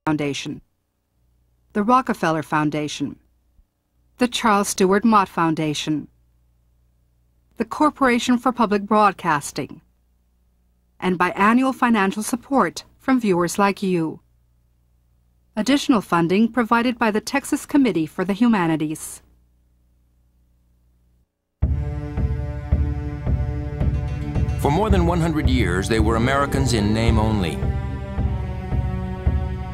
Foundation, the Rockefeller Foundation, the Charles Stewart Mott Foundation, the Corporation for Public Broadcasting, and by annual financial support from viewers like you. Additional funding provided by the Texas Committee for the Humanities. For more than 100 years, they were Americans in name only.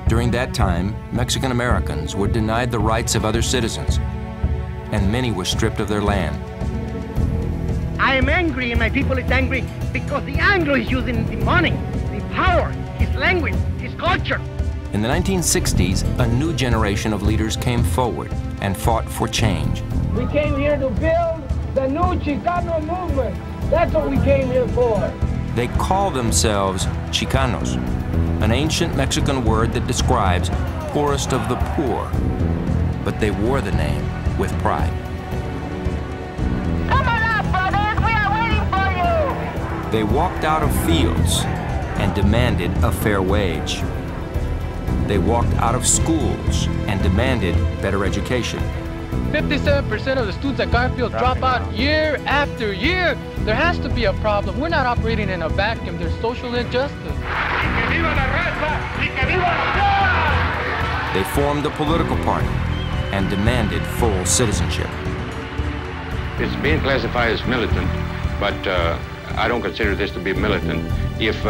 During that time, Mexican Americans were denied the rights of other citizens, and many were stripped of their land. I am angry, and my people is angry because the Anglo is using the money, the power, his language, his culture. In the 1960s, a new generation of leaders came forward and fought for change. We came here to build the new Chicano movement. That's what we came here for. They call themselves Chicanos, an ancient Mexican word that describes poorest of the poor, but they wore the name with pride. Come on out, brothers, we are waiting for you! They walked out of fields and demanded a fair wage. They walked out of schools and demanded better education. 57% of the students at Garfield drop out year after year. There has to be a problem. We're not operating in a vacuum. There's social injustice. They formed a political party and demanded full citizenship. It's being classified as militant, but I don't consider this to be militant. If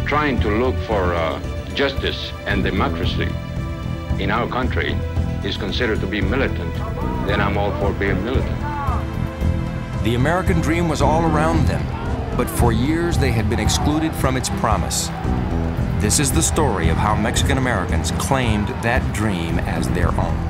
trying to look for justice and democracy in our country is considered to be militant, then I'm all for being militant. The American dream was all around them, but for years they had been excluded from its promise. This is the story of how Mexican Americans claimed that dream as their own.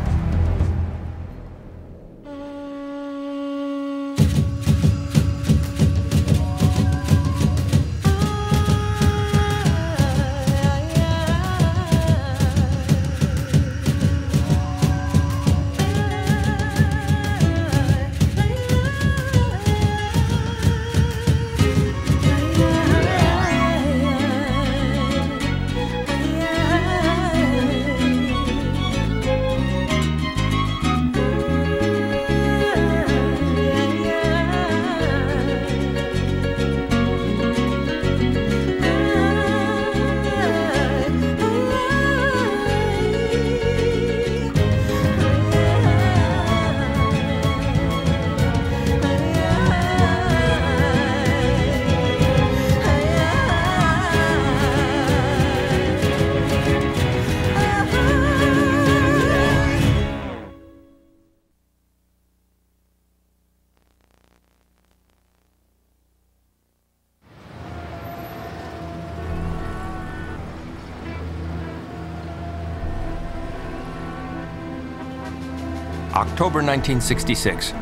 October 1966,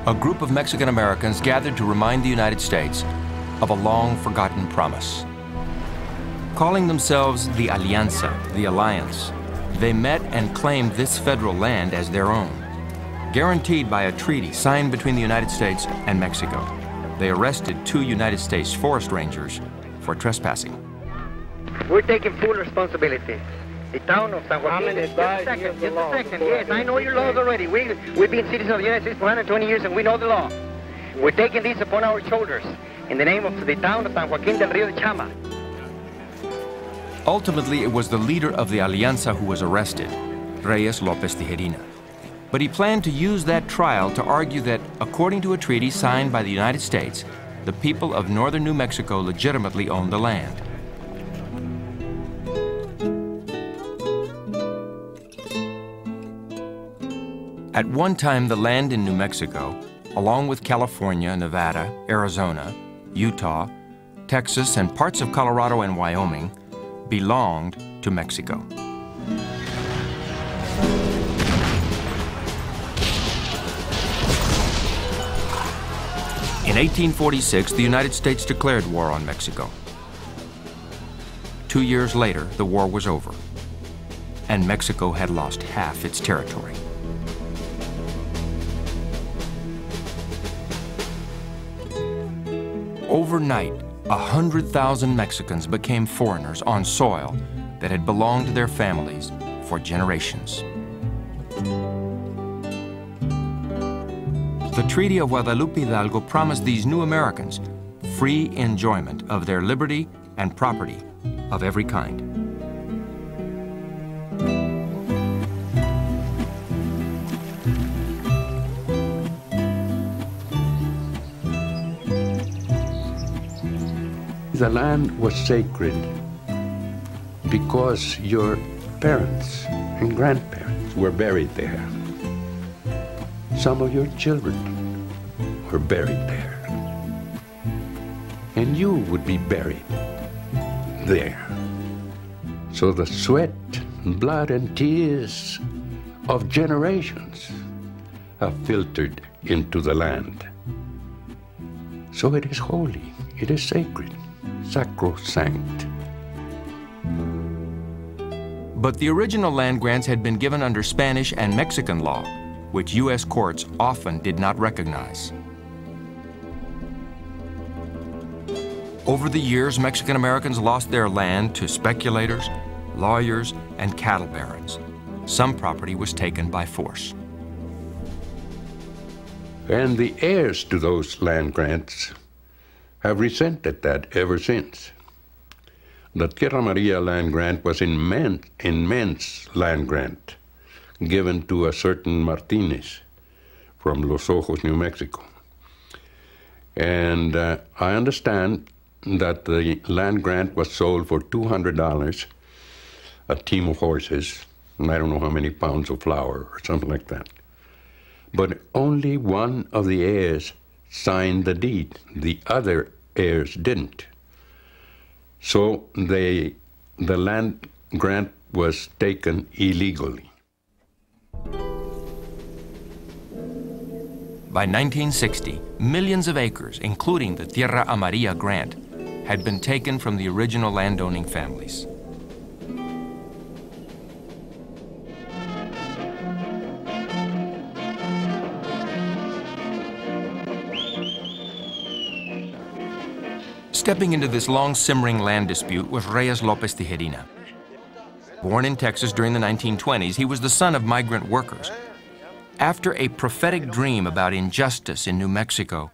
a group of Mexican Americans gathered to remind the United States of a long-forgotten promise. Calling themselves the Alianza, the Alliance, they met and claimed this federal land as their own, guaranteed by a treaty signed between the United States and Mexico. They arrested 2 United States forest rangers for trespassing. We're taking full responsibility. The town of San Joaquin, just a second, yes, I know your laws already. We've been citizens of the United States for 120 years and we know the law. We're taking this upon our shoulders in the name of the town of San Joaquin del Rio de Chama. Ultimately, it was the leader of the Alianza who was arrested, Reies Lopez Tijerina. But he planned to use that trial to argue that, according to a treaty signed by the United States, the people of northern New Mexico legitimately owned the land. At one time, the land in New Mexico, along with California, Nevada, Arizona, Utah, Texas, and parts of Colorado and Wyoming, belonged to Mexico. In 1846, the United States declared war on Mexico. 2 years later, the war was over, and Mexico had lost half its territory. Overnight, 100,000 Mexicans became foreigners on soil that had belonged to their families for generations. The Treaty of Guadalupe Hidalgo promised these new Americans free enjoyment of their liberty and property of every kind. The land was sacred because your parents and grandparents were buried there. Some of your children were buried there. And you would be buried there. So the sweat, blood, and tears of generations have filtered into the land. So it is holy, it is sacred, sacrosanct. But the original land grants had been given under Spanish and Mexican law, which U.S. courts often did not recognize. Over the years, Mexican Americans lost their land to speculators, lawyers, and cattle barons. Some property was taken by force. And the heirs to those land grants have resented that ever since. The Tierra Maria land grant was an immense land grant given to a certain Martinez from Los Ojos, New Mexico. And I understand that the land grant was sold for $200, a team of horses, and I don't know how many pounds of flour or something like that. But only one of the heirs signed the deed. The other heirs didn't. So the land grant was taken illegally. By 1960, millions of acres, including the Tierra Amarilla grant, had been taken from the original landowning families. Stepping into this long-simmering land dispute was Reies Lopez Tijerina. Born in Texas during the 1920s, he was the son of migrant workers. After a prophetic dream about injustice in New Mexico,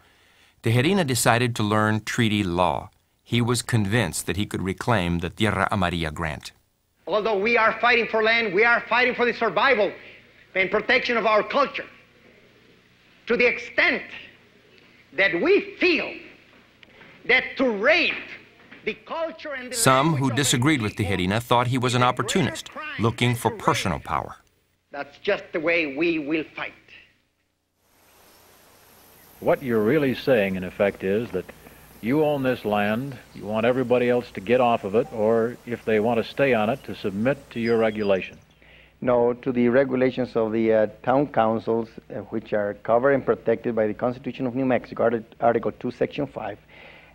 Tijerina decided to learn treaty law. He was convinced that he could reclaim the Tierra Amarilla grant. Although we are fighting for land, we are fighting for the survival and protection of our culture. To the extent that we feel that to rape the culture and the Some who disagreed with Tijerina thought he was an opportunist, looking for personal power. That's just the way we will fight. What you're really saying, in effect, is that you own this land, you want everybody else to get off of it, or if they want to stay on it, to submit to your regulation. No, to the regulations of the town councils, which are covered and protected by the Constitution of New Mexico, Article 2, Section 5,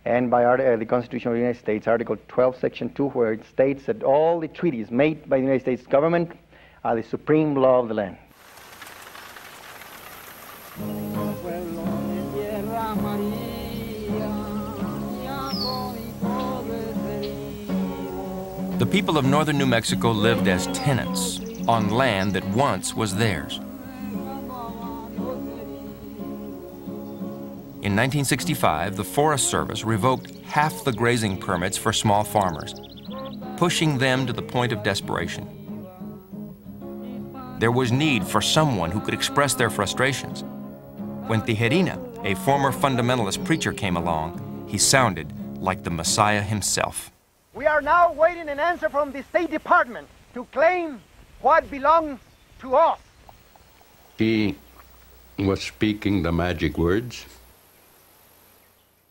and by the Constitution of the United States, Article 12, Section 2, where it states that all the treaties made by the United States government are the supreme law of the land. The people of northern New Mexico lived as tenants on land that once was theirs. In 1965, the Forest Service revoked half the grazing permits for small farmers, pushing them to the point of desperation. There was need for someone who could express their frustrations. When Tijerina, a former fundamentalist preacher, came along, he sounded like the Messiah himself. We are now waiting an answer from the State Department to claim what belongs to us. He was speaking the magic words.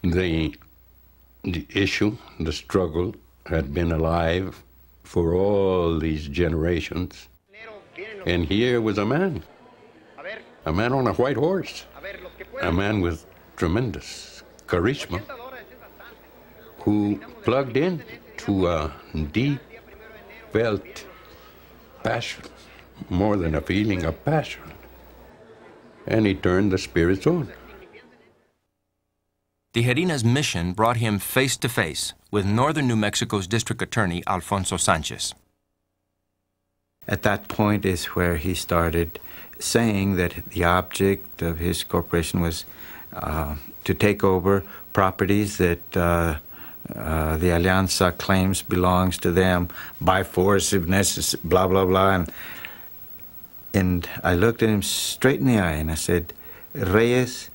The issue, the struggle, had been alive for all these generations. And here was a man on a white horse, a man with tremendous charisma, who plugged in to a deep felt passion, more than a feeling, a passion. And he turned the spirits on. Tijerina's mission brought him face to face with northern New Mexico's district attorney, Alfonso Sanchez. at that point is where he started saying that the object of his corporation was to take over properties that the Alianza claims belongs to them by force if necessary, blah, blah, blah. And I looked at him straight in the eye and I said, Reies,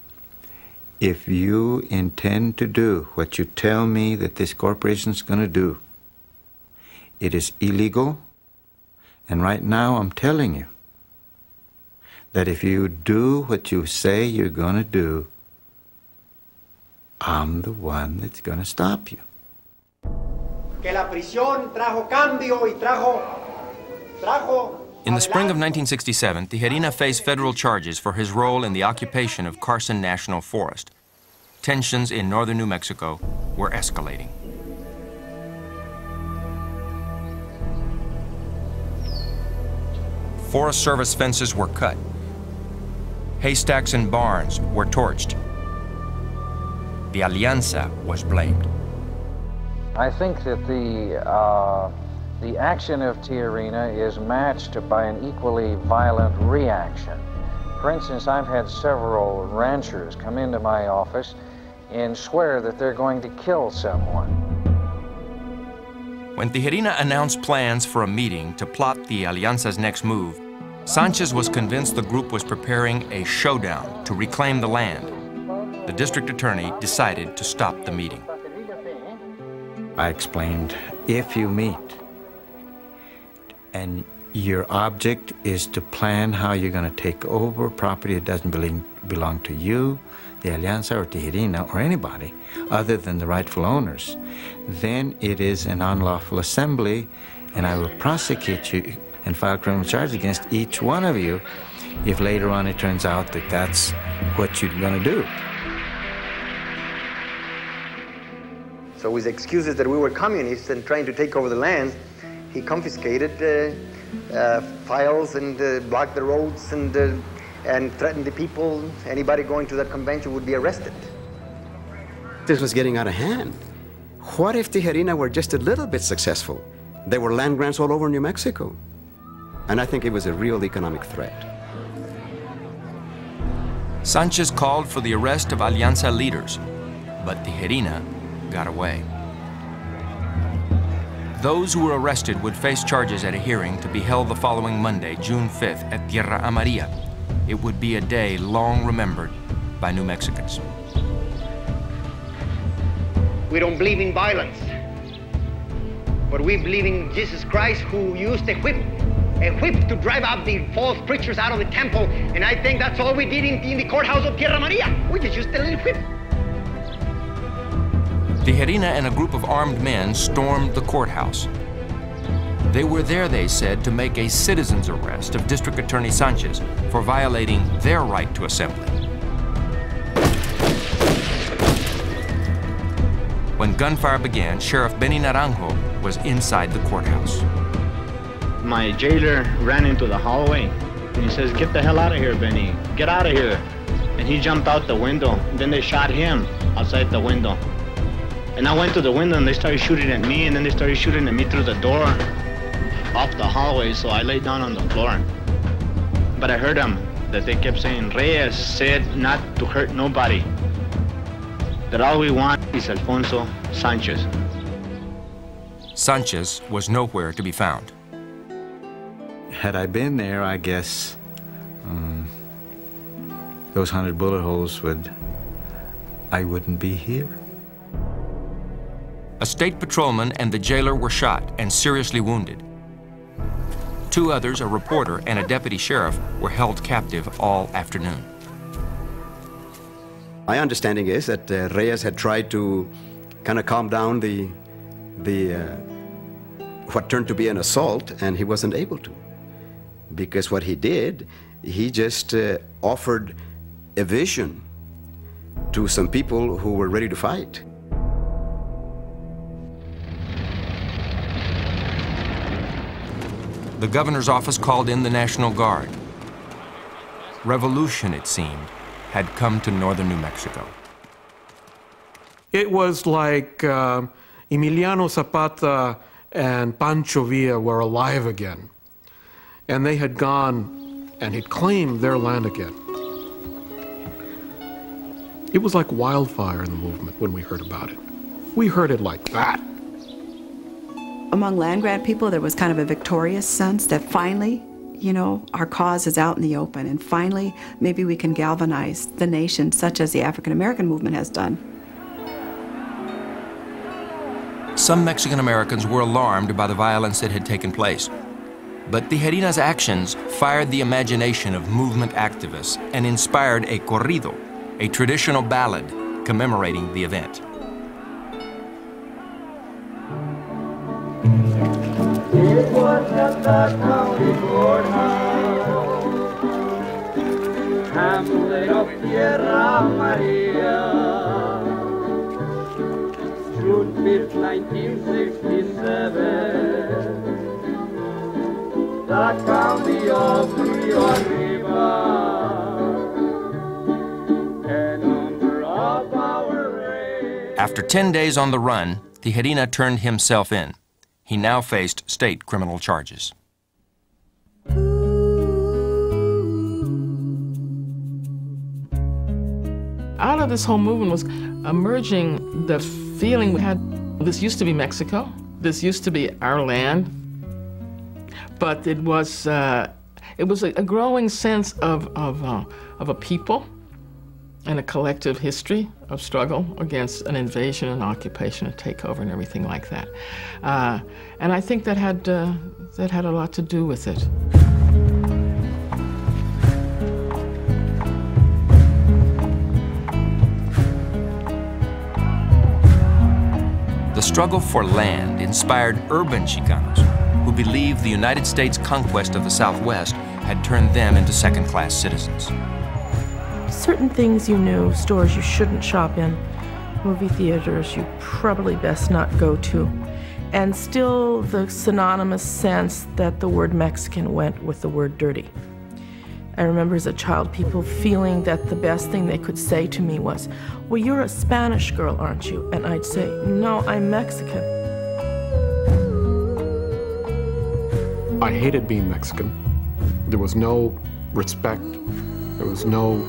if you intend to do what you tell me that this corporation's going to do, it is illegal. And right now I'm telling you that if you do what you say you're going to do, I'm the one that's going to stop you. In the spring of 1967, Tijerina faced federal charges for his role in the occupation of Carson National Forest. Tensions in northern New Mexico were escalating. Forest Service fences were cut. Haystacks and barns were torched. The Alianza was blamed. I think that the action of Tijerina is matched by an equally violent reaction. For instance, I've had several ranchers come into my office and swear that they're going to kill someone. When Tijerina announced plans for a meeting to plot the Alianza's next move, Sanchez was convinced the group was preparing a showdown to reclaim the land. The district attorney decided to stop the meeting. I explained, if you meet and your object is to plan how you're going to take over property that doesn't belong to you, the Alianza or Tijerina or anybody other than the rightful owners, then it is an unlawful assembly and I will prosecute you and file criminal charges against each one of you if later on it turns out that that's what you're going to do. So with excuses that we were communists and trying to take over the land, he confiscated files and blocked the roads and threatened the people. Anybody going to that convention would be arrested. This was getting out of hand. What if Tijerina were just a little bit successful? There were land grants all over New Mexico. And I think it was a real economic threat. Sanchez called for the arrest of Alianza leaders, but Tijerina got away. Those who were arrested would face charges at a hearing to be held the following Monday, June 5th, at Tierra Amarilla. It would be a day long remembered by New Mexicans. We don't believe in violence, but we believe in Jesus Christ, who used a whip to drive out the false preachers out of the temple. And I think that's all we did in the courthouse of Tierra Amarilla. We just used a little whip. Tijerina and a group of armed men stormed the courthouse. They were there, they said, to make a citizen's arrest of District Attorney Sanchez for violating their right to assembly. When gunfire began, Sheriff Benny Naranjo was inside the courthouse. My jailer ran into the hallway and he says, "Get the hell out of here, Benny. Get out of here." And he jumped out the window. And then they shot him outside the window. And I went to the window and they started shooting at me, and then they started shooting at me through the door off the hallway, so I laid down on the floor. But I heard them, that they kept saying, "Reies said not to hurt nobody, that all we want is Alfonso Sanchez." Sanchez was nowhere to be found. Had I been there, I guess those 100 bullet holes I wouldn't be here. A state patrolman and the jailer were shot and seriously wounded. Two others, a reporter and a deputy sheriff, were held captive all afternoon. My understanding is that Reies had tried to kind of calm down what turned to be an assault, and he wasn't able to. Because what he did, he just offered a vision to some people who were ready to fight. The governor's office called in the National Guard. Revolution, it seemed, had come to northern New Mexico. It was like Emiliano Zapata and Pancho Villa were alive again. and they had gone and had claimed their land again. It was like wildfire in the movement when we heard about it. We heard it like that. Among land-grant people, there was kind of a victorious sense that finally, you know, our cause is out in the open, and finally, maybe we can galvanize the nation, such as the African-American movement has done. Some Mexican Americans were alarmed by the violence that had taken place. But Tijerina's actions fired the imagination of movement activists and inspired a corrido, a traditional ballad commemorating the event. It was at the county courthouse, hamlet of Tierra Maria, June 5th, 1967, the county of Rio Arriba. After 10 days on the run, Tijerina turned himself in. He now faced state criminal charges. Out of this whole movement was emerging the feeling we had, this used to be Mexico, this used to be our land, but it was a growing sense of a people and a collective history of struggle against an invasion, an occupation, a takeover, and everything like that. And I think that had a lot to do with it. The struggle for land inspired urban Chicanos who believed the United States conquest of the Southwest had turned them into second-class citizens. Certain things you knew, stores you shouldn't shop in, movie theaters you probably best not go to, and still the synonymous sense that the word Mexican went with the word dirty. I remember as a child people feeling that the best thing they could say to me was, well, you're a Spanish girl, aren't you? And I'd say, no, I'm Mexican. I hated being Mexican. There was no respect, there was no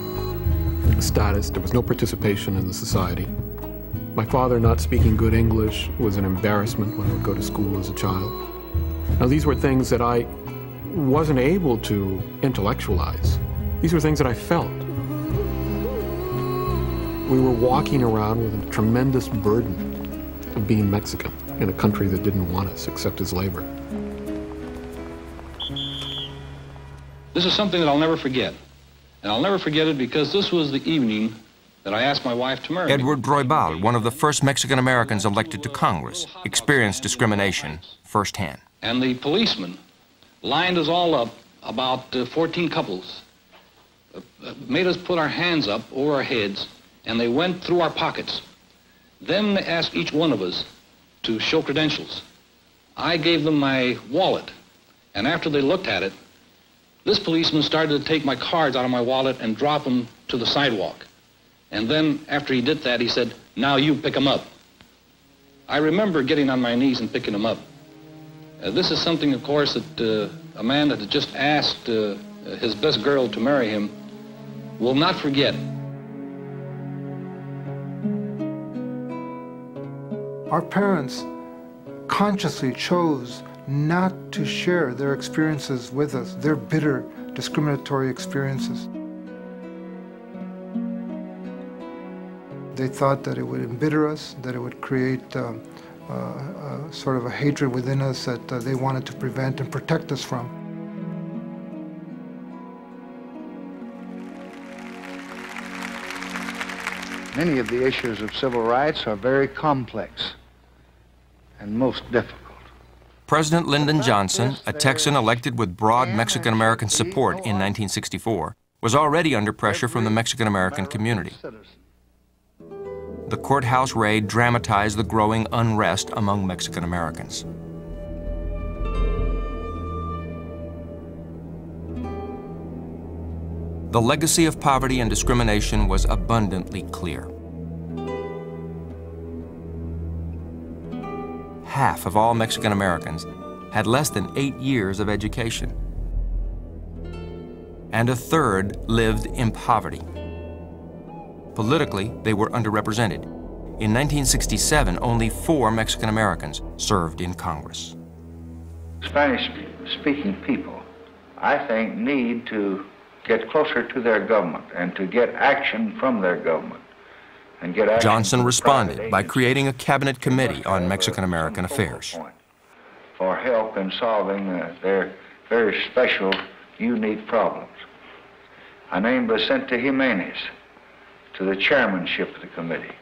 status, there was no participation in the society. My father not speaking good English was an embarrassment when I would go to school as a child. Now these were things that I wasn't able to intellectualize. These were things that I felt. We were walking around with a tremendous burden of being Mexican in a country that didn't want us except as labor. This is something that I'll never forget. And I'll never forget it because this was the evening that I asked my wife to marry me. Edward Roybal, one of the first Mexican Americans elected to Congress, experienced discrimination firsthand. And the policeman lined us all up, about 14 couples, made us put our hands up over our heads, and they went through our pockets. Then they asked each one of us to show credentials. I gave them my wallet, and after they looked at it, this policeman started to take my cards out of my wallet and drop them to the sidewalk. And then after he did that, he said, now you pick them up. I remember getting on my knees and picking them up. This is something, of course, that a man that had just asked his best girl to marry him will not forget. Our parents consciously chose not to share their experiences with us, their bitter, discriminatory experiences. They thought that it would embitter us, that it would create sort of a hatred within us that they wanted to prevent and protect us from. Many of the issues of civil rights are very complex and most difficult. President Lyndon Johnson, a Texan elected with broad Mexican-American support in 1964, was already under pressure from the Mexican-American community. The courthouse raid dramatized the growing unrest among Mexican-Americans. The legacy of poverty and discrimination was abundantly clear. Half of all Mexican Americans had less than 8 years of education. and a third lived in poverty. Politically, they were underrepresented. In 1967, only 4 Mexican Americans served in Congress. Spanish-speaking people, I think, need to get closer to their government and to get action from their government. And get action Johnson responded by creating a cabinet committee on Mexican-American affairs. For help in solving their very special, unique problems. I named Vicente Jimenez to the chairmanship of the committee.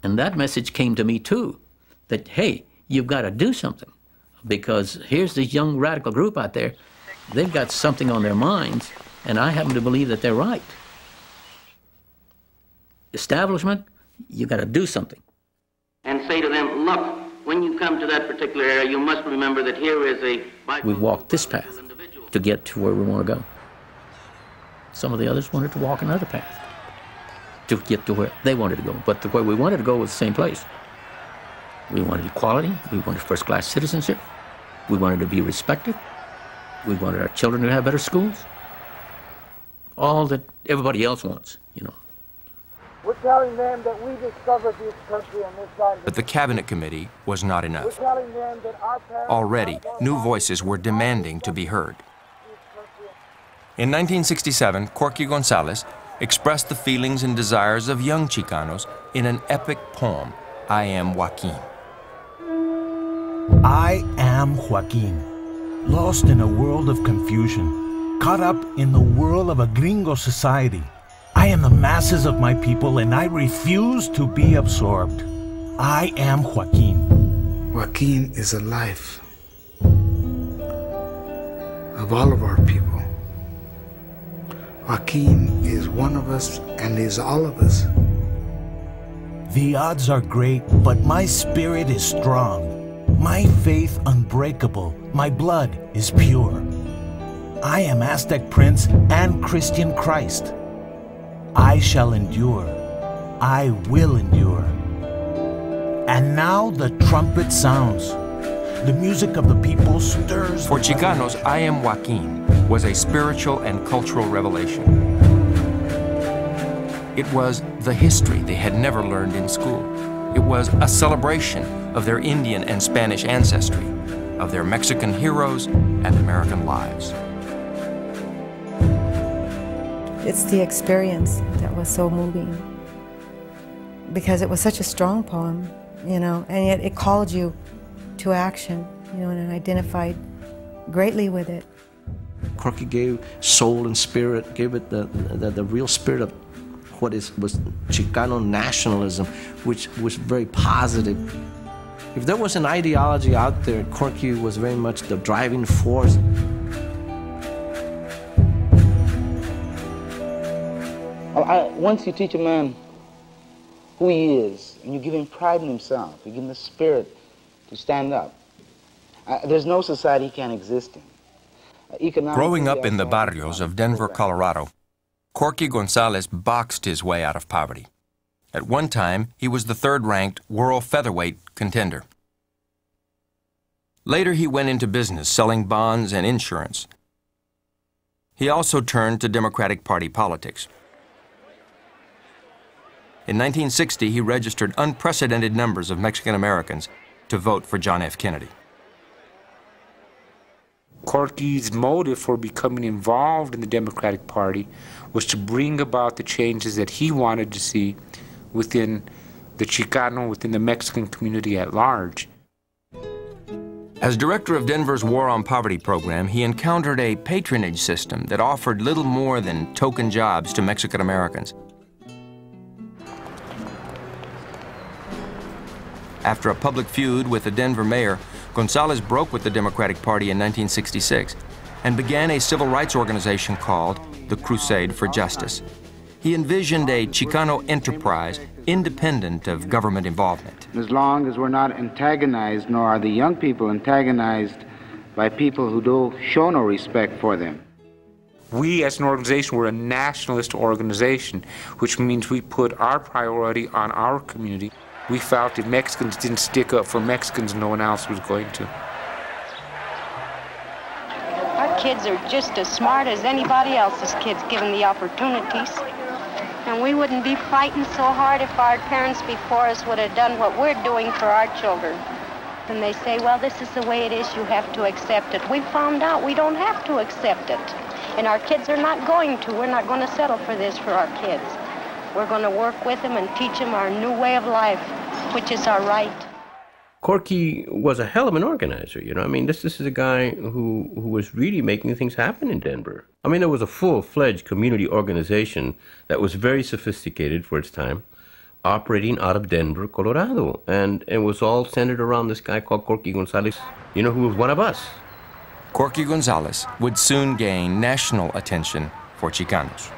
And that message came to me too, that, hey, you've got to do something, because here's this young radical group out there, they've got something on their minds, and I happen to believe that they're right. Establishment, you got to do something. And say to them, look, when you come to that particular area, you must remember that here is a... We walked this path to get to where we want to go. Some of the others wanted to walk another path to get to where they wanted to go. But where we wanted to go was the same place. We wanted equality. We wanted first-class citizenship. We wanted to be respected. We wanted our children to have better schools. All that everybody else wants, you know. We're telling them that we discovered this country on this side. But the cabinet committee was not enough. We're telling them that our parents... Already, new voices were demanding to be heard. In 1967, Corky Gonzales expressed the feelings and desires of young Chicanos in an epic poem, I Am Joaquin. I am Joaquin, lost in a world of confusion, caught up in the whirl of a gringo society. I am the masses of my people, and I refuse to be absorbed. I am Joaquin. Joaquin is a life of all of our people. Joaquin is one of us and is all of us. The odds are great, but my spirit is strong. My faith unbreakable. My blood is pure. I am Aztec Prince and Christian Christ. I shall endure. I will endure. And now the trumpet sounds. The music of the people stirs. For Chicanos, I Am Joaquin was a spiritual and cultural revelation. It was the history they had never learned in school. It was a celebration of their Indian and Spanish ancestry, of their Mexican heroes and American lives. It's the experience that was so moving, because it was such a strong poem, you know, and yet it called you to action, you know, and I identified greatly with it. Corky gave soul and spirit, gave it the real spirit of what was Chicano nationalism, which was very positive. If there was an ideology out there, Corky was very much the driving force. Once you teach a man who he is, and you give him pride in himself, you give him the spirit to stand up, there's no society he can't exist in. Growing up in the barrios of Denver, Colorado, Corky Gonzales boxed his way out of poverty. At one time, he was the third-ranked world featherweight contender. Later, he went into business selling bonds and insurance. He also turned to Democratic Party politics. In 1960, he registered unprecedented numbers of Mexican Americans to vote for John F. Kennedy. Corky's motive for becoming involved in the Democratic Party was to bring about the changes that he wanted to see within the Chicano, within the Mexican community at large. As director of Denver's War on Poverty program, he encountered a patronage system that offered little more than token jobs to Mexican Americans. After a public feud with the Denver mayor, Gonzales broke with the Democratic Party in 1966 and began a civil rights organization called the Crusade for Justice. He envisioned a Chicano enterprise independent of government involvement. As long as we're not antagonized, nor are the young people antagonized by people who do show no respect for them. We as an organization were a nationalist organization, which means we put our priority on our community. We felt if Mexicans didn't stick up for Mexicans, no one else was going to. I kids are just as smart as anybody else's kids given the opportunities. And we wouldn't be fighting so hard if our parents before us would have done what we're doing for our children. And they say, well, this is the way it is, you have to accept it. We found out we don't have to accept it. And our kids are not going to. We're not going to settle for this for our kids. We're going to work with them and teach them our new way of life, which is our right. Corky was a hell of an organizer, you know. I mean, this is a guy who was really making things happen in Denver. I mean, there was a full-fledged community organization that was very sophisticated for its time, operating out of Denver, Colorado. And it was all centered around this guy called Corky Gonzales, you know, who was one of us. Corky Gonzales would soon gain national attention for Chicanos.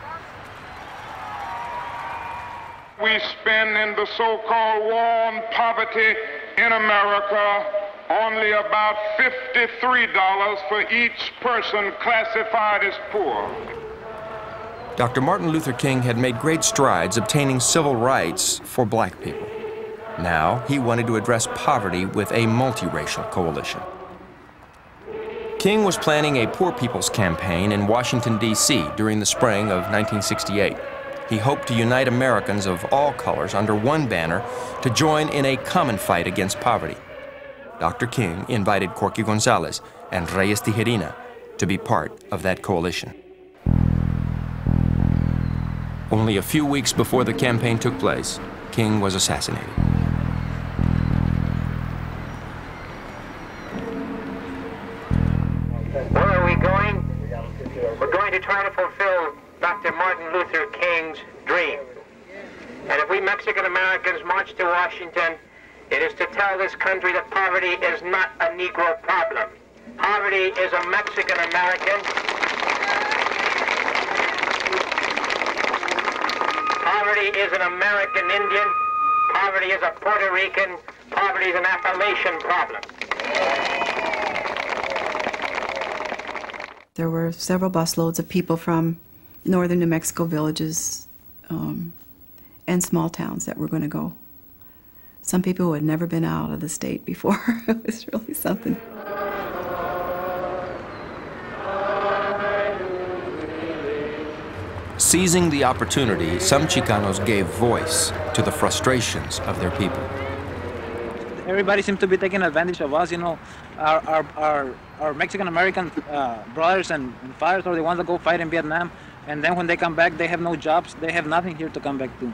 We spend in the so-called war on poverty in America only about $53 for each person classified as poor. Dr. Martin Luther King had made great strides obtaining civil rights for black people. Now he wanted to address poverty with a multiracial coalition. King was planning a Poor People's Campaign in Washington, D.C. during the spring of 1968. He hoped to unite Americans of all colors under one banner to join in a common fight against poverty. Dr. King invited Corky Gonzales and Reies Tijerina to be part of that coalition. Only a few weeks before the campaign took place, King was assassinated. Where are we going? We're going to try to fulfill Dr. Martin Luther King's dream. And if we Mexican Americans march to Washington, it is to tell this country that poverty is not a Negro problem. Poverty is a Mexican American. Poverty is an American Indian. Poverty is a Puerto Rican. Poverty is an Appalachian problem. There were several busloads of people from northern New Mexico villages and small towns that were going to go. Some people who had never been out of the state before. It was really something. Seizing the opportunity, some Chicanos gave voice to the frustrations of their people. Everybody seems to be taking advantage of us, you know. Our Mexican-American brothers and fathers are the ones that go fight in Vietnam, and then when they come back, they have no jobs, they have nothing here to come back to.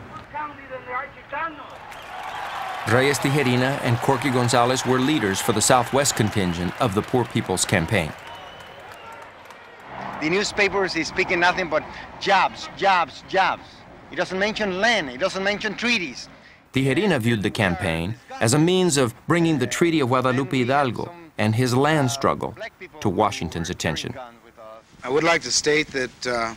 Reies Tijerina and Corky Gonzales were leaders for the Southwest contingent of the Poor People's Campaign. The newspapers is speaking nothing but jobs, jobs, jobs. It doesn't mention land, it doesn't mention treaties. Tijerina viewed the campaign as a means of bringing the Treaty of Guadalupe Hidalgo and his land struggle to Washington's attention. I would like to state that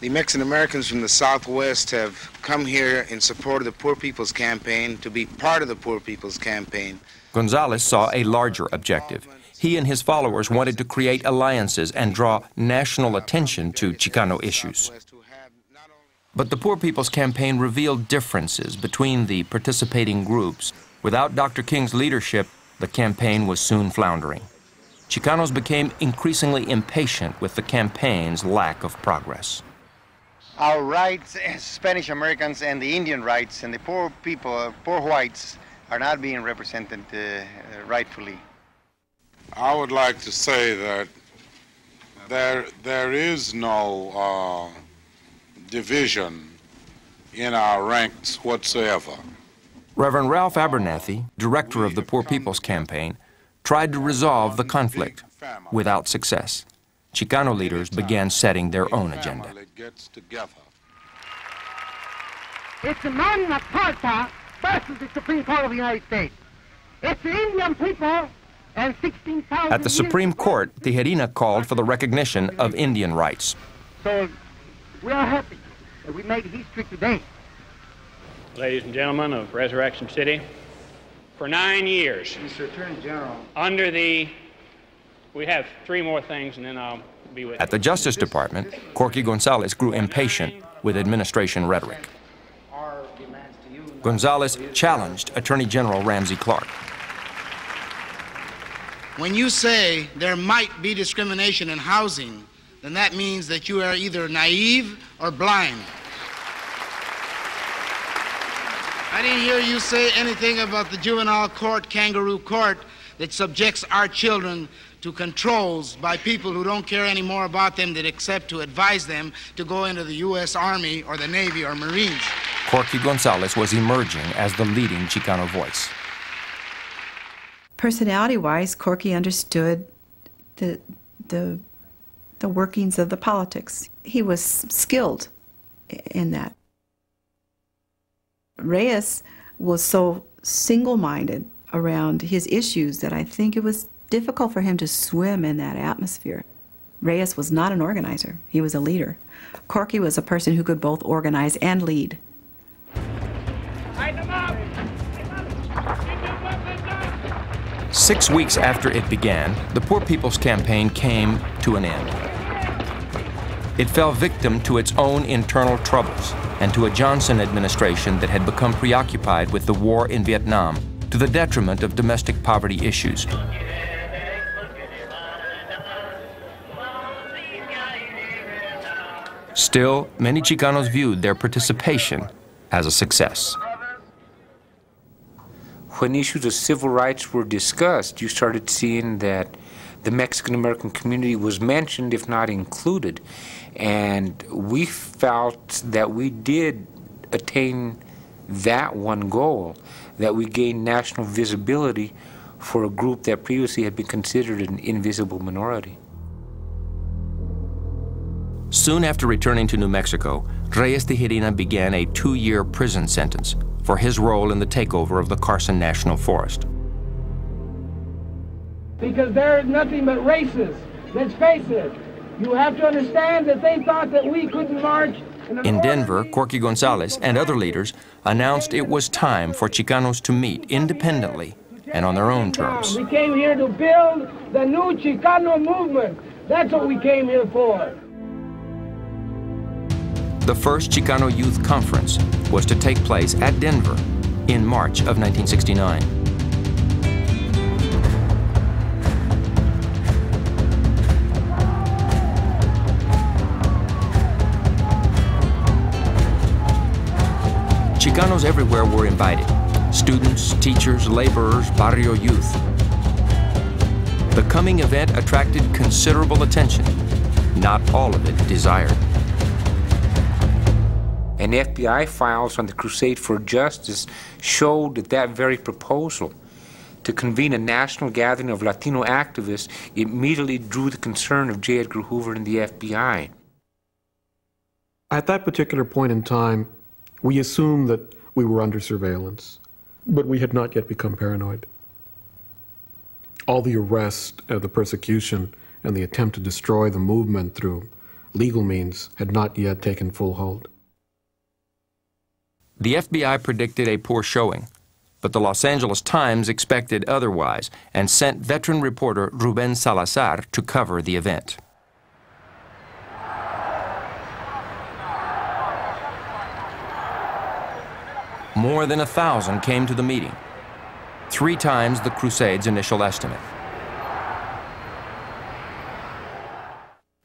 the Mexican Americans from the Southwest have come here in support of the Poor People's Campaign, to be part of the Poor People's Campaign. Gonzales saw a larger objective. He and his followers wanted to create alliances and draw national attention to Chicano issues. But the Poor People's Campaign revealed differences between the participating groups. Without Dr. King's leadership, the campaign was soon floundering. Chicanos became increasingly impatient with the campaign's lack of progress. Our rights as Spanish Americans and the Indian rights and the poor people, poor whites, are not being represented rightfully. I would like to say that there is no division in our ranks whatsoever. Reverend Ralph Abernathy, director of the Poor People's Campaign, tried to resolve the conflict without success. Chicano leaders began setting their own agenda. It's the Magna Carta versus the Supreme Court of the United States. It's the Indian people and 16,000... At the Supreme Court, Tijerina called for the recognition of Indian rights. So we are happy that we made history today. Ladies and gentlemen of Resurrection City, for 9 years, Mr. Attorney General, under the... We have 3 more things and then I'll be with you. At the Justice Department, Corky Gonzales grew impatient with administration rhetoric. Gonzales challenged Attorney General Ramsey Clark. When you say there might be discrimination in housing, then that means that you are either naive or blind. I didn't hear you say anything about the juvenile court, kangaroo court, that subjects our children to controls by people who don't care any more about them than except to advise them to go into the U.S. Army or the Navy or Marines. Corky Gonzales was emerging as the leading Chicano voice. Personality-wise, Corky understood the workings of the politics. He was skilled in that. Reies was so single-minded around his issues that I think it was difficult for him to swim in that atmosphere. Reies was not an organizer. He was a leader. Corky was a person who could both organize and lead. 6 weeks after it began, the Poor People's Campaign came to an end. It fell victim to its own internal troubles and to a Johnson administration that had become preoccupied with the war in Vietnam to the detriment of domestic poverty issues. Still, many Chicanos viewed their participation as a success. When issues of civil rights were discussed, you started seeing that the Mexican-American community was mentioned, if not included. And we felt that we did attain that one goal, that we gained national visibility for a group that previously had been considered an invisible minority. Soon after returning to New Mexico, Reies Tijerina began a 2-year prison sentence for his role in the takeover of the Carson National Forest. Because there is nothing but racists. Let's face it. You have to understand that they thought that we couldn't march. In Denver, Corky Gonzales and other leaders announced it was time for Chicanos to meet independently and on their own terms. We came here to build the new Chicano movement. That's what we came here for. The first Chicano Youth Conference was to take place at Denver in March of 1969. Chicanos everywhere were invited. Students, teachers, laborers, barrio youth. The coming event attracted considerable attention, not all of it desired. And FBI files on the Crusade for Justice showed that that very proposal to convene a national gathering of Latino activists immediately drew the concern of J. Edgar Hoover and the FBI. At that particular point in time, we assumed that we were under surveillance, but we had not yet become paranoid. All the arrest, the persecution, and the attempt to destroy the movement through legal means had not yet taken full hold. The FBI predicted a poor showing, but the Los Angeles Times expected otherwise and sent veteran reporter Ruben Salazar to cover the event. More than 1,000 came to the meeting, 3 times the Crusade's initial estimate.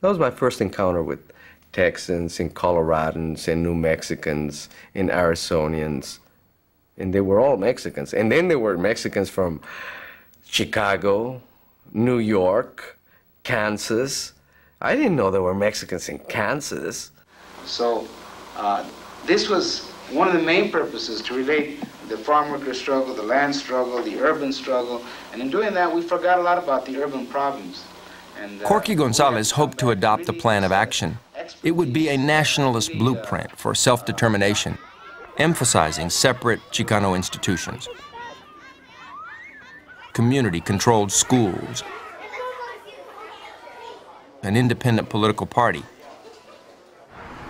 That was my first encounter with Texans and Coloradans and New Mexicans and Arizonians. And they were all Mexicans. And then there were Mexicans from Chicago, New York, Kansas. I didn't know there were Mexicans in Kansas. So this was one of the main purposes, to relate the farm worker struggle, the land struggle, the urban struggle. And in doing that, we forgot a lot about the urban problems. And, Corky Gonzales hoped to adopt a plan of action. It would be a nationalist blueprint for self-determination, emphasizing separate Chicano institutions, community-controlled schools, an independent political party,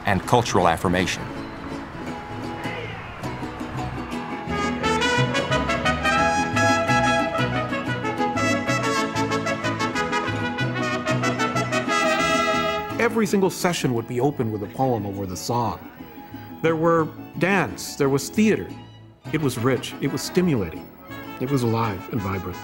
and cultural affirmation. Every single session would be opened with a poem or with a song. There were dance, there was theater. It was rich, it was stimulating, it was alive and vibrant.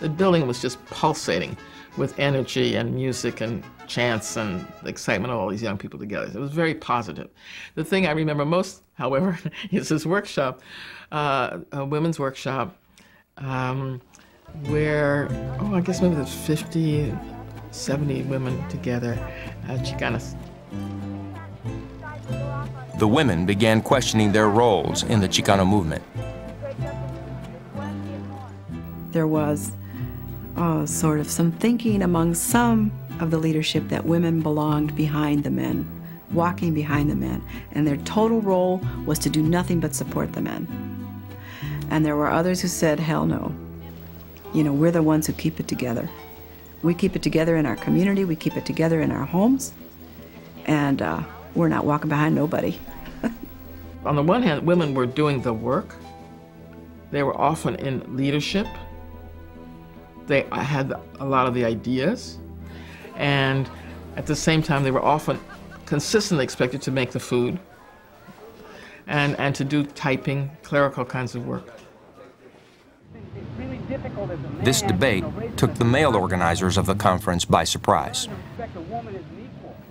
The building was just pulsating with energy and music and chants and the excitement of all these young people together. It was very positive. The thing I remember most, however, is this workshop, a women's workshop, where, I guess maybe there's 50, 70 women together, Chicanas. The women began questioning their roles in the Chicano movement. There was sort of some thinking among some of the leadership that women belonged behind the men, walking behind the men, and their total role was to do nothing but support the men. And there were others who said, hell no. You know, we're the ones who keep it together. We keep it together in our community, we keep it together in our homes, and we're not walking behind nobody. On the one hand, women were doing the work. They were often in leadership. They had a lot of the ideas. And at the same time, they were often consistently expected to make the food and to do typing, clerical kinds of work. This debate took the male organizers of the conference by surprise.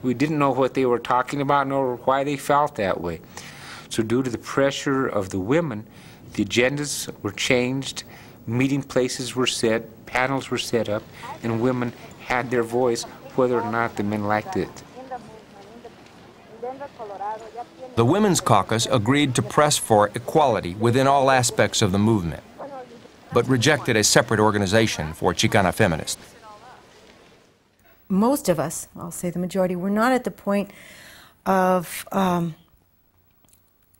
We didn't know what they were talking about nor why they felt that way. So due to the pressure of the women, the agendas were changed, meeting places were set, panels were set up, and women had their voice whether or not the men liked it. The Women's Caucus agreed to press for equality within all aspects of the movement, but rejected a separate organization for Chicana feminists. Most of us, I'll say the majority, were not at the point of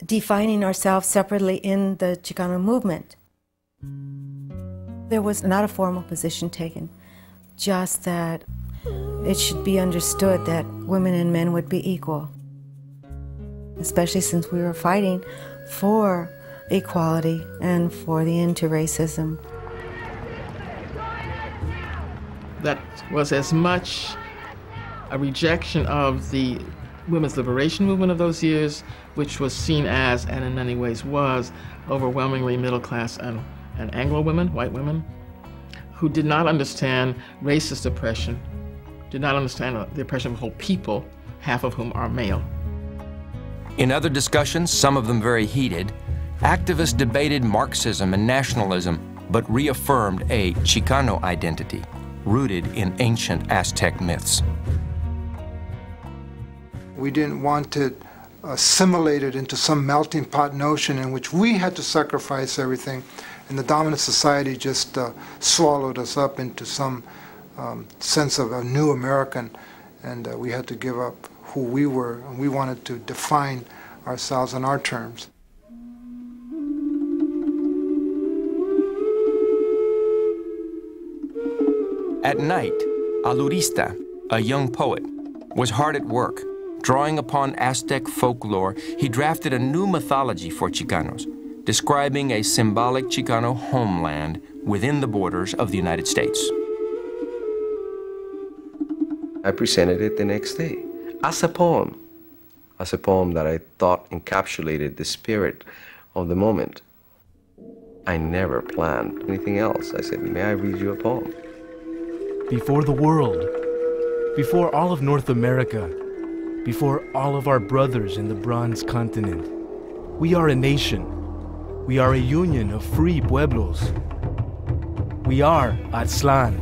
defining ourselves separately in the Chicano movement. There was not a formal position taken, just that it should be understood that women and men would be equal, especially since we were fighting for equality and for the end to racism. That was as much a rejection of the women's liberation movement of those years, which was seen as, and in many ways was, overwhelmingly middle class and Anglo women, white women, who did not understand racist oppression, did not understand the oppression of whole people, half of whom are male. In other discussions, some of them very heated, activists debated Marxism and nationalism, but reaffirmed a Chicano identity rooted in ancient Aztec myths. We didn't want to assimilate it into some melting pot notion in which we had to sacrifice everything, and the dominant society just swallowed us up into some sense of a new American, and we had to give up who we were, and we wanted to define ourselves on our terms. At night, Alurista, a young poet, was hard at work. Drawing upon Aztec folklore, he drafted a new mythology for Chicanos, describing a symbolic Chicano homeland within the borders of the United States. I presented it the next day as a poem that I thought encapsulated the spirit of the moment. I never planned anything else. I said, may I read you a poem? Before the world, before all of North America, before all of our brothers in the Bronze Continent, we are a nation. We are a union of free pueblos. We are Aztlán.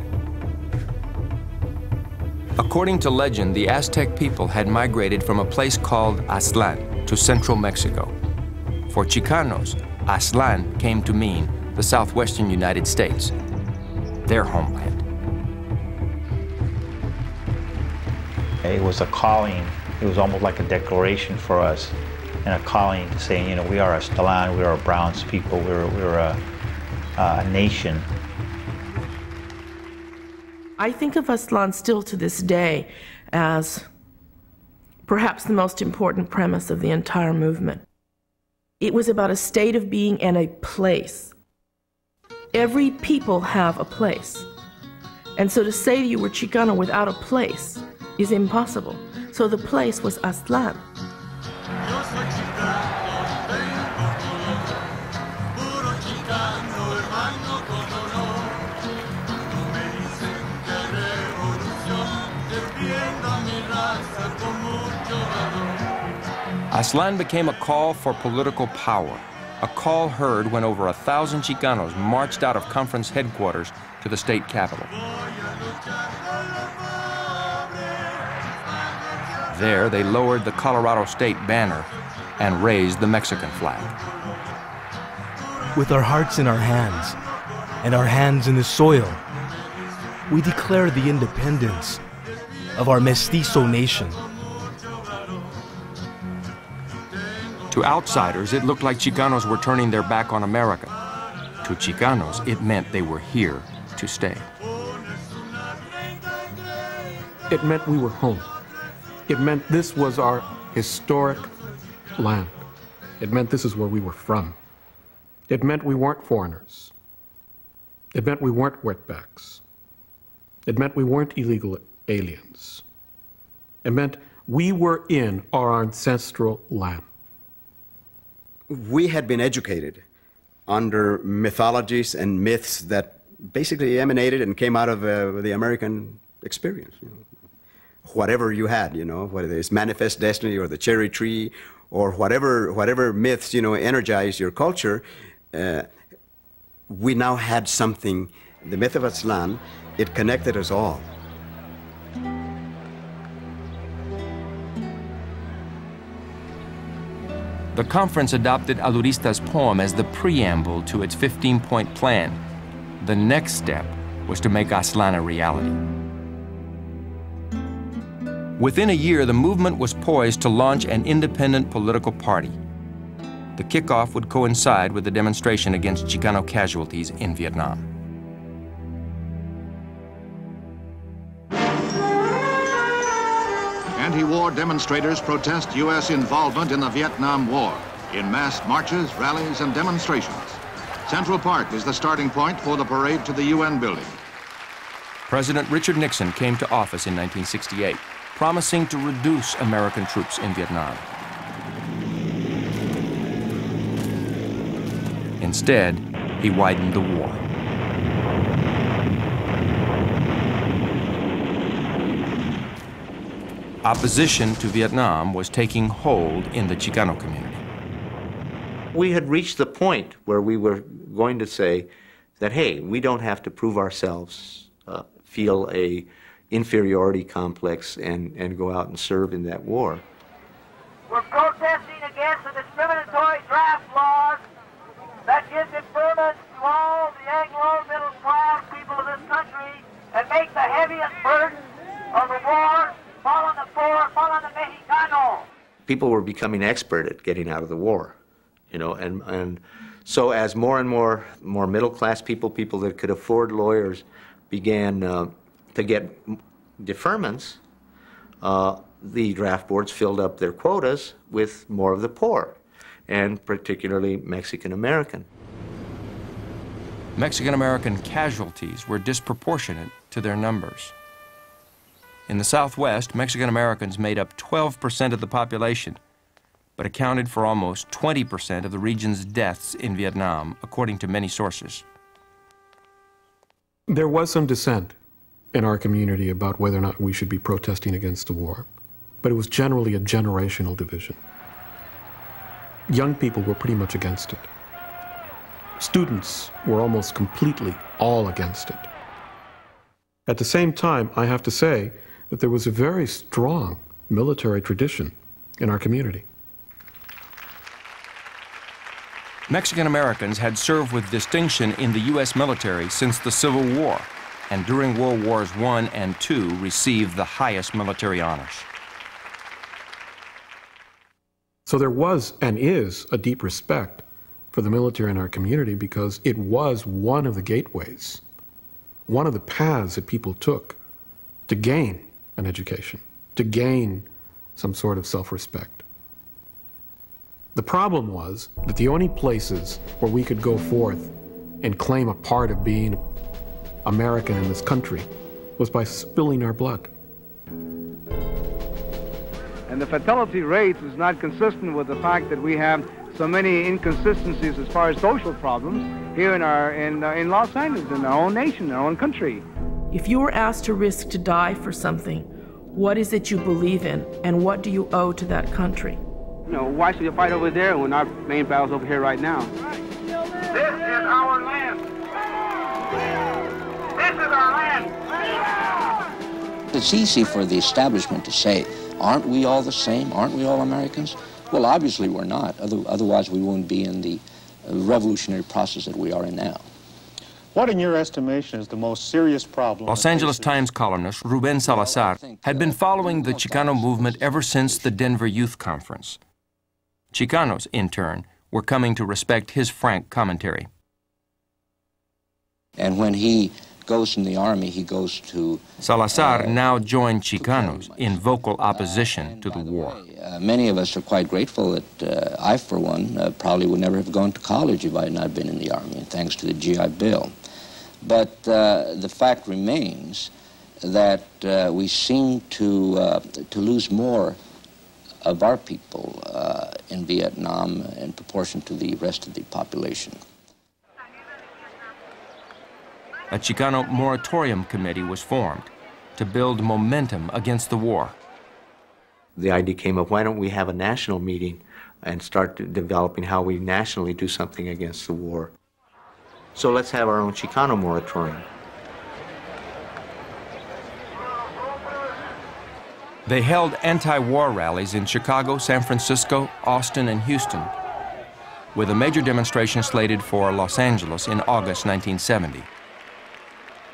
According to legend, the Aztec people had migrated from a place called Aztlán to central Mexico. For Chicanos, Aztlán came to mean the southwestern United States, their homeland. It was a calling. It was almost like a declaration for us, and a calling to say, you know, we are Aztlán, we are a Browns people, we're a nation. I think of Aztlán still to this day as perhaps the most important premise of the entire movement. It was about a state of being and a place. Every people have a place. And so to say you were Chicano without a place is impossible. So the place was Aztlán. Aztlán became a call for political power, a call heard when over 1,000 Chicanos marched out of conference headquarters to the state capital. There, they lowered the Colorado state banner and raised the Mexican flag. With our hearts in our hands and our hands in the soil, we declare the independence of our mestizo nation. To outsiders, it looked like Chicanos were turning their back on America. To Chicanos, it meant they were here to stay. It meant we were home. It meant this was our historic land. It meant this is where we were from. It meant we weren't foreigners. It meant we weren't wetbacks. It meant we weren't illegal aliens. It meant we were in our ancestral land. We had been educated under mythologies and myths that basically emanated and came out of the American experience. You know. Whatever you had, you know, whether it's Manifest Destiny or the Cherry Tree or whatever myths, you know, energize your culture, we now had something, the myth of Aztlán, it connected us all. The conference adopted Alurista's poem as the preamble to its 15-point plan. The next step was to make Aztlán a reality. Within a year, the movement was poised to launch an independent political party. The kickoff would coincide with the demonstration against Chicano casualties in Vietnam. Anti-war demonstrators protest U.S. involvement in the Vietnam War in mass marches, rallies, and demonstrations. Central Park is the starting point for the parade to the UN building. President Richard Nixon came to office in 1968, promising to reduce American troops in Vietnam. Instead, he widened the war. Opposition to Vietnam was taking hold in the Chicano community. We had reached the point where we were going to say that, hey, we don't have to prove ourselves, feel a inferiority complex, and go out and serve in that war. We're protesting against the discriminatory draft laws that give deferment to all the Anglo middle class people of this country and make the heaviest burden of the war fall on the poor, fall on the Mexicano. People were becoming expert at getting out of the war, you know, and so as more and more middle-class people that could afford lawyers, began to get deferments, the draft boards filled up their quotas with more of the poor, and particularly Mexican-American. Mexican-American casualties were disproportionate to their numbers. In the Southwest, Mexican-Americans made up 12% of the population, but accounted for almost 20% of the region's deaths in Vietnam, according to many sources. There was some dissent in our community about whether or not we should be protesting against the war, but it was generally a generational division. Young people were pretty much against it. Students were almost completely all against it. At the same time, I have to say that there was a very strong military tradition in our community. Mexican Americans had served with distinction in the U.S. military since the Civil War, and during World Wars I and II received the highest military honors. So there was and is a deep respect for the military in our community because it was one of the gateways, one of the paths that people took to gain an education, to gain some sort of self-respect. The problem was that the only places where we could go forth and claim a part of being American in this country was by spilling our blood. And the fatality rate is not consistent with the fact that we have so many inconsistencies as far as social problems here in Los Angeles, in our own nation, our own country. If you were asked to risk to die for something, what is it you believe in, and what do you owe to that country? You know, why should you fight over there when our main battle's over here right now? This is our land. This is our land. It's easy for the establishment to say, aren't we all the same? Aren't we all Americans? Well, obviously we're not. Otherwise we wouldn't be in the revolutionary process that we are in now. What, in your estimation, is the most serious problem? Los Angeles Times columnist Ruben Salazar had been following the Chicano movement ever since the Denver Youth Conference. Chicanos, in turn, were coming to respect his frank commentary. And when he goes in the army, he goes to... Salazar now joined Chicanos in vocal opposition to the war. Many of us are quite grateful that I, for one, probably would never have gone to college if I had not been in the army, and thanks to the GI Bill. But the fact remains that we seem to lose more of our people in Vietnam in proportion to the rest of the population. A Chicano moratorium committee was formed to build momentum against the war. The idea came up, why don't we have a national meeting and start developing how we nationally do something against the war? So let's have our own Chicano moratorium. They held anti-war rallies in Chicago, San Francisco, Austin, and Houston, with a major demonstration slated for Los Angeles in August 1970.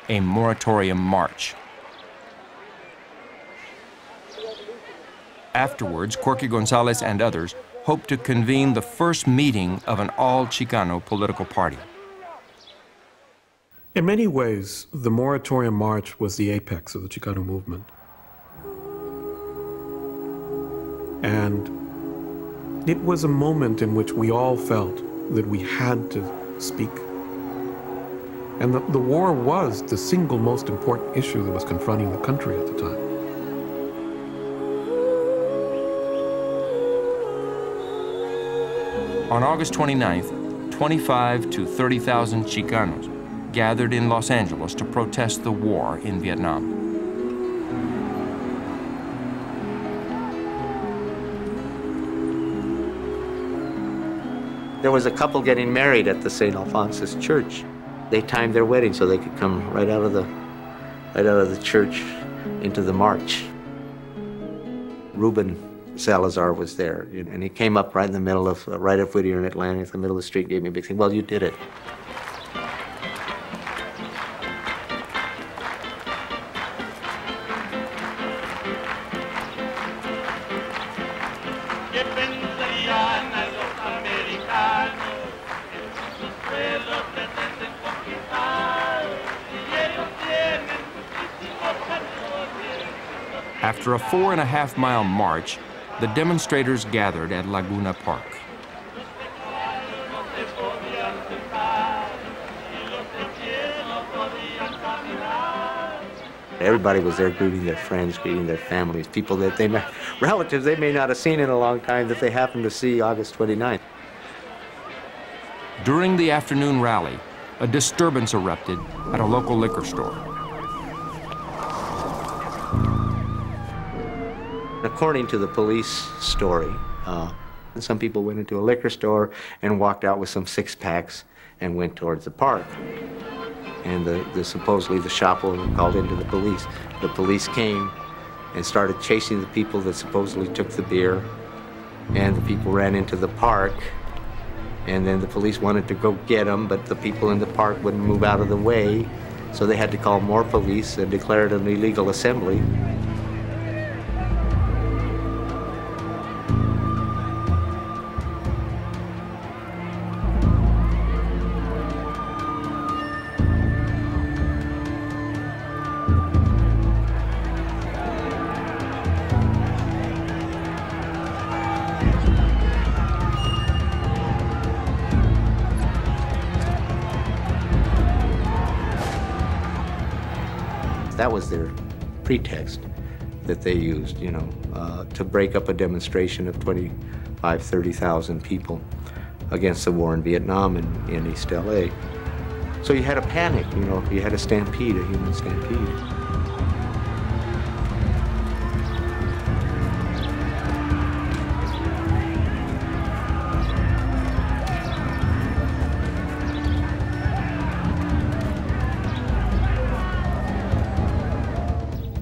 A moratorium march. Afterwards, Corky, Gonzales, and others hoped to convene the first meeting of an all-Chicano political party. In many ways, the moratorium march was the apex of the Chicano movement. And it was a moment in which we all felt that we had to speak. And the war was the single most important issue that was confronting the country at the time. On August 29th, 25,000 to 30,000 Chicanos gathered in Los Angeles to protest the war in Vietnam. There was a couple getting married at the St. Alphonsus Church. They timed their wedding so they could come right out of the church into the march. Ruben Salazar was there, and he came up right in the middle of, right up Whittier and Atlantic, in the middle of the street, gave me a big thing. Well, you did it. After a 4.5-mile march, the demonstrators gathered at Laguna Park. Everybody was there greeting their friends, greeting their families, people that relatives they may not have seen in a long time that they happened to see August 29th. During the afternoon rally, a disturbance erupted at a local liquor store. According to the police story, some people went into a liquor store and walked out with some six-packs and went towards the park. And supposedly the shop owner called into the police. The police came and started chasing the people that supposedly took the beer, and the people ran into the park, and then the police wanted to go get them, but the people in the park wouldn't move out of the way, so they had to call more police and declare it an illegal assembly. That was their pretext that they used, to break up a demonstration of 25,000, 30,000 people against the war in Vietnam and in East LA. So you had a panic, you had a stampede, a human stampede.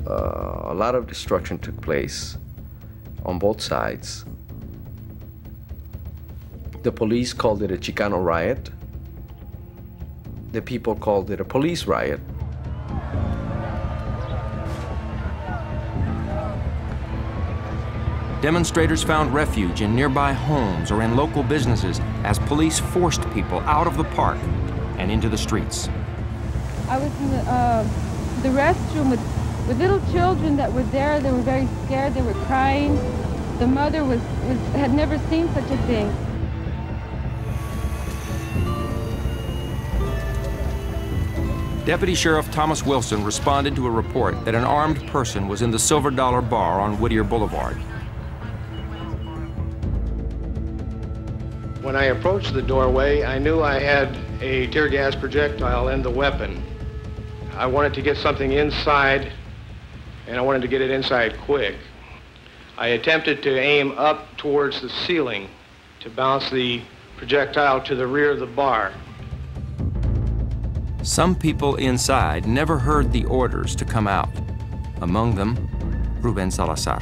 A lot of destruction took place on both sides. The police called it a Chicano riot. The people called it a police riot. Demonstrators found refuge in nearby homes or in local businesses as police forced people out of the park and into the streets. I was in the restroom with little children that were there. They were very scared. They were crying. The mother had never seen such a thing. Deputy Sheriff Thomas Wilson responded to a report that an armed person was in the Silver Dollar Bar on Whittier Boulevard. When I approached the doorway, I knew I had a tear gas projectile and the weapon. I wanted to get something inside, and I wanted to get it inside quick. I attempted to aim up towards the ceiling to bounce the projectile to the rear of the bar. Some people inside never heard the orders to come out. Among them, Ruben Salazar.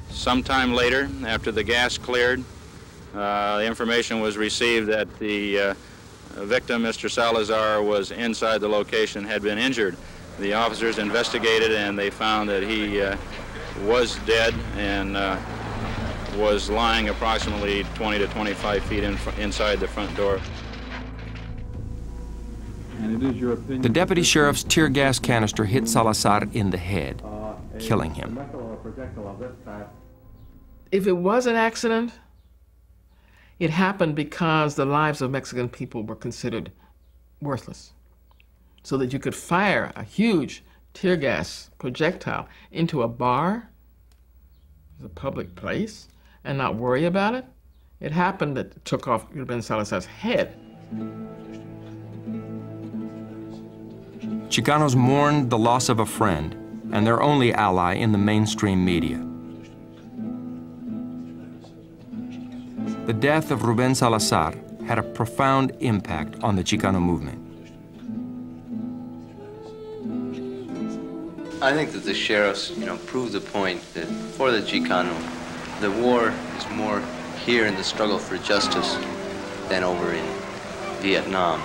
Sometime later, after the gas cleared, the information was received that the victim, Mr. Salazar, was inside the location and had been injured. The officers investigated and they found that he was dead and was lying approximately 20 to 25 feet inside the front door. The deputy sheriff's tear gas canister hit Salazar in the head, killing him. If it was an accident, it happened because the lives of Mexican people were considered worthless. So that you could fire a huge tear gas projectile into a bar, a public place, and not worry about it, it happened that it took off Ruben Salazar's head. Chicanos mourned the loss of a friend and their only ally in the mainstream media. The death of Ruben Salazar had a profound impact on the Chicano movement. I think that the sheriffs, proved the point that for the Chicano, the war is more here in the struggle for justice than over in Vietnam.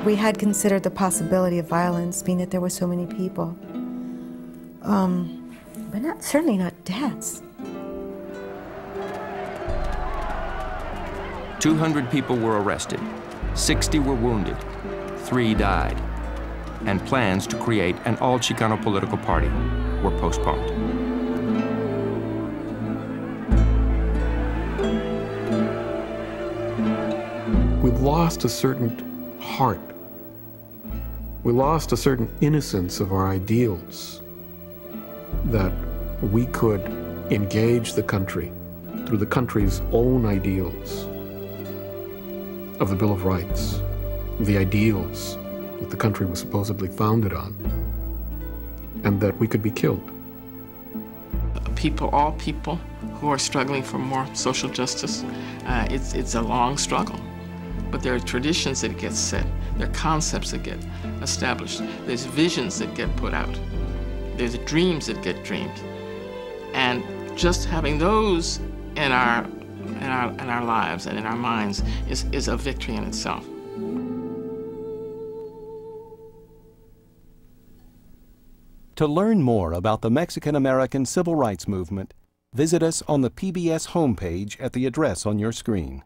We had considered the possibility of violence, being that there were so many people. But certainly not deaths. 200 people were arrested, 60 were wounded, 3 died, and plans to create an all-Chicano political party were postponed. We've lost a certain heart. We lost a certain innocence of our ideals, that we could engage the country through the country's own ideals of the Bill of Rights, the ideals that the country was supposedly founded on, and that we could be killed. All people who are struggling for more social justice, it's a long struggle. But there are traditions that get set, there are concepts that get established, there's visions that get put out, there's dreams that get dreamed. And just having those in our lives and in our minds is a victory in itself. To learn more about the Mexican-American Civil Rights Movement, visit us on the PBS homepage at the address on your screen.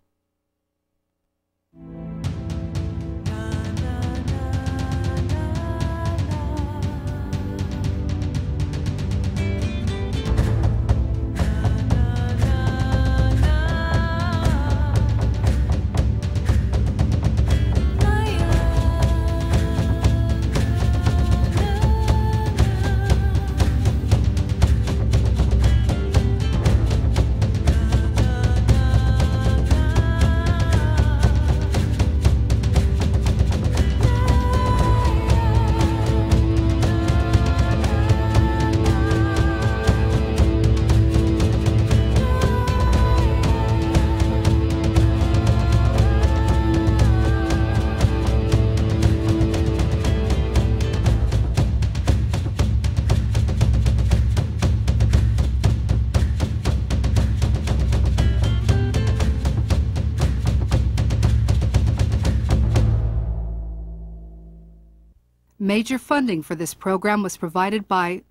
Major funding for this program was provided by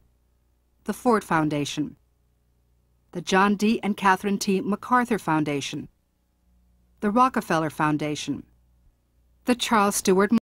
the Ford Foundation, the John D. and Catherine T. MacArthur Foundation, the Rockefeller Foundation, the Charles Stewart